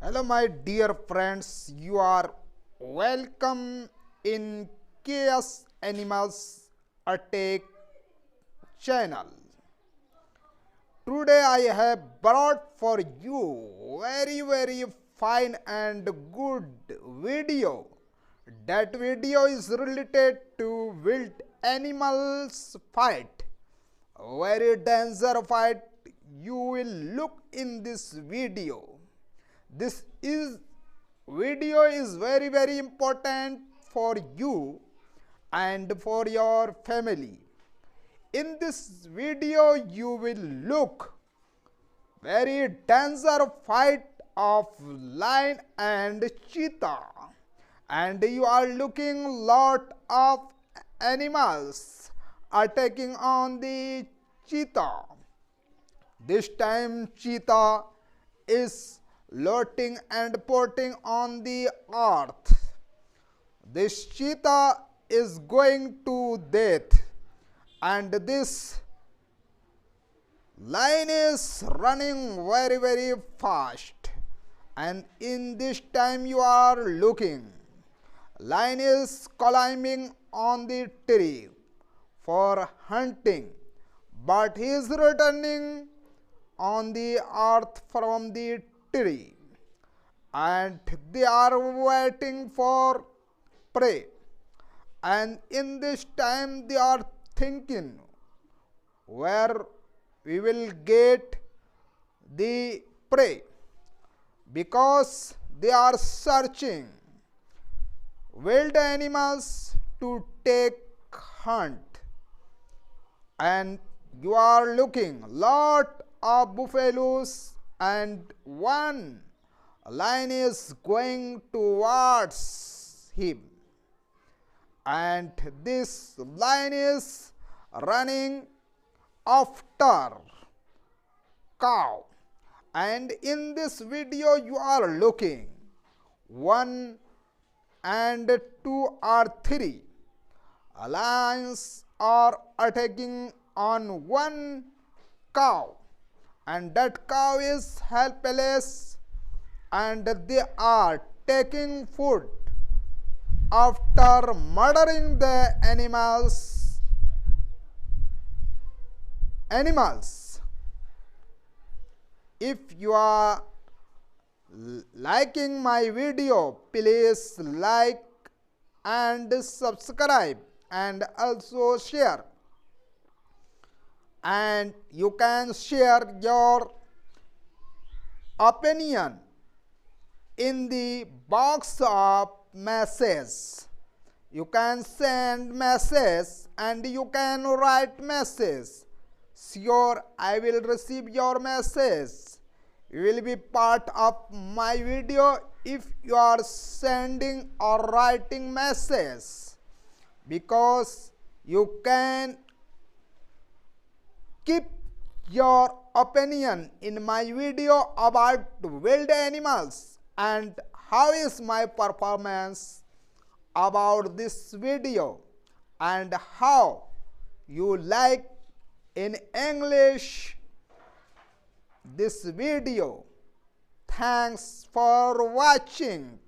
Hello, my dear friends. You are welcome in Chaos Animals Attack channel. Today, I have brought for you very fine and good video. That video is related to wild animals fight. Very danger fight. You will look in this video. This video is very important for you and for your family. In this video you will look very danger fight of lion and cheetah, and you are looking lot of animals attacking on the cheetah. This time cheetah is floating and potting on the earth. This cheetah is going to death, and this lion is running very fast. And in this time you are looking, lion is climbing on the tree for hunting, but he is returning on the earth from the tree, and they are waiting for prey. And in this time they are thinking where we will get the prey, because they are searching wild animals to take hunt. And you are looking lot of buffaloes, and one lion is going towards him, and this lion is running after cow. And in this video you are looking one and two or three lions are attacking on one cow, and that cow is helpless, and they are taking food after murdering the animals. If you are liking my video, please like and subscribe, and also share. And you can share your opinion in the box of message. You can send message and you can write message. Sure, I will receive your message. You will be part of my video if you are sending or writing message, because you can keep your opinion in my video about wild animals and how is my performance about this video, and how you like in English this video. Thanks for watching.